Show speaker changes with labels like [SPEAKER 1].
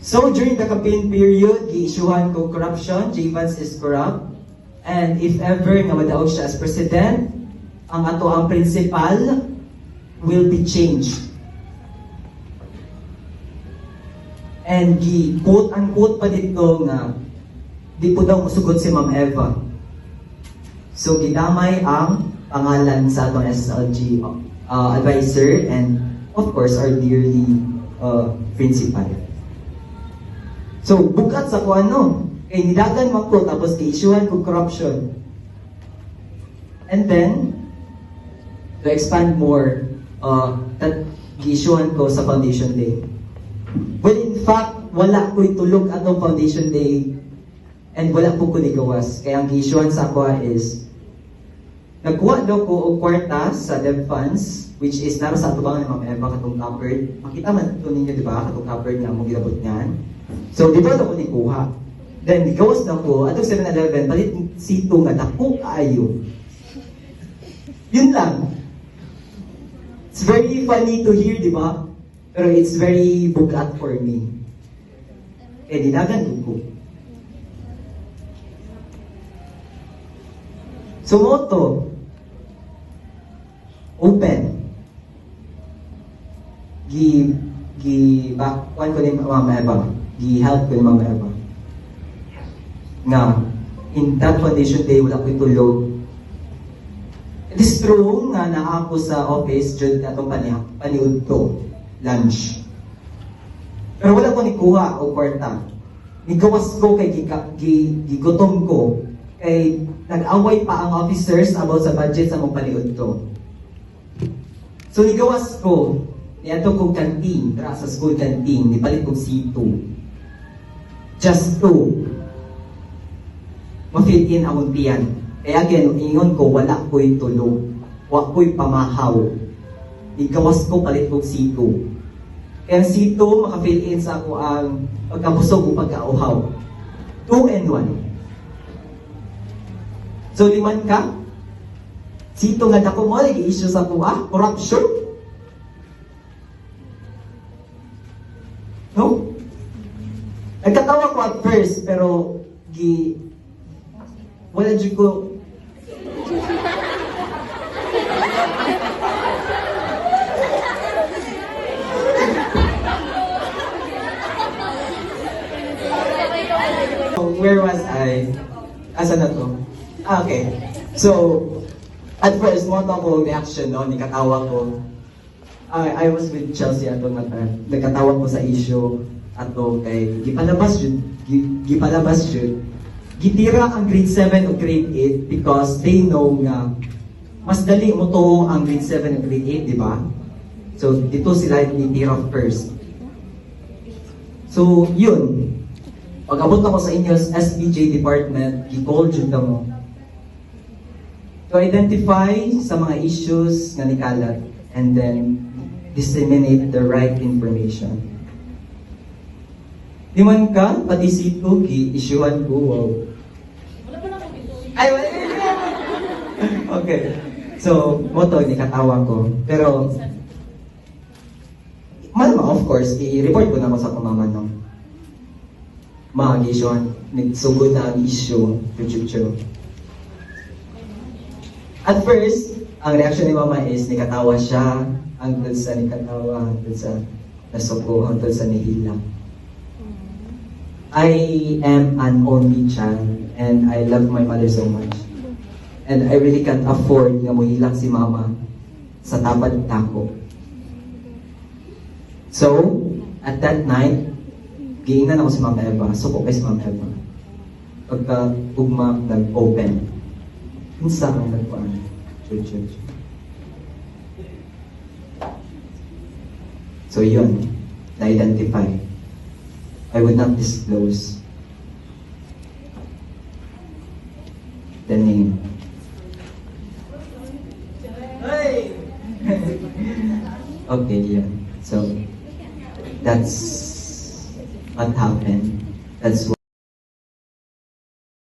[SPEAKER 1] So during the campaign period, gi-issuehan ko corruption, J-Vance is corrupt. And if ever nga madaog siya as president, ang ato ang principal will be changed. And quote-unquote pa dito nga, di po daw musugod si Ma'am Eva. So gidamay ang pangalan sa atong SSLG advisor and of course our dearly principal. So bukat sa kung ano, kay nidagan man ko tapos i-issuehan ko corruption. And then, to expand more, that i-issuehan ko sa Foundation Day. Well, in fact, wala ko itulog atong Foundation Day and wala po ko nigawas. Kaya ang i-issuehan sa ako is nagkuha daw ko og kwarta sa dev funds, which is nara sa atubangan ni Ma'am Eva katong covered. Makita man ito ninyo, di ba? Katong covered nga mong ginabot niyan. So, di ba ito ko nikuha? Then, nigawas na ko, atong 7-Eleven, palit sito nga dako kaayo. Yun lang. It's very funny to hear, di ba? Pero it's very bugat for me. Eh, dinagan ko. So, motto, open. Kuhan ko ni Ma'am Eva. Gi-help ko ni Ma'am Eva. Nga, in that Foundation Day, wala ko itulog. It is true nga na ako sa office dyan atong paniud to, lunch. Pero wala ko nikuha o kwarta. Nigawas ko kay gigutom ko. Kay nag-away pa ang officers about sa budget sa mong paniud to. So nigawas ko, niyato kong canteen, tara sa school canteen, nipalit kong C2. Just to ma-fit in ang tiyan. Kaya again, ingon ko, wala ko'y tulog. Wala ko'y pamahaw. Igawas ko, palit kong C2. Kaya C2, maka-fill in sa ako ang pagkabusog o pagkauhaw. 2 and 1. So, liman ka? C2 nga dako mo, nag-i-issue sa ako, corruption? No? Nagkatawa ko at first, pero wala dyan ko. Where was I? Asa na to? Okay. So, at first, mo ito ako reaction, no? Nikatawa ko. I was with Chelsea ato nagkatawa ko sa issue ato kay gipalabas yun. Gitira ang grade 7 o grade 8 because they know nga mas dali mo to ang grade 7 o grade 8, di ba? So, dito sila itira first. So, yun. Pag abot ako sa inyo SBJ department, i-call dyan na mo. To identify sa mga issues na nikalat and then disseminate the right information. Di man ka, pati sito, i-issuehan ko, wow. Ay, wala. Okay. So, moto, nikatawa ko. Pero, of course, i-report ko na sa kumama, no? Mag-issuehan. Nagsugod na ang issue. Chuchuchu. At first, ang reaction ni Mama is nikatawa siya hanggang sa nikatawa, hanggang sa nasuko, hanggang sa nihila. I am an only child and I love my mother so much. And I really can't afford na muhilak si Mama sa tapad tako. So, at that night, giingnan ako si Ma'am Eva. Suko kay si Ma'am Eva. Pagka ugma, nag-open. Hinsa ang nagpaan. So yun, na-identify. I would not disclose the name. Okay, yeah. So, that's what happened. That's what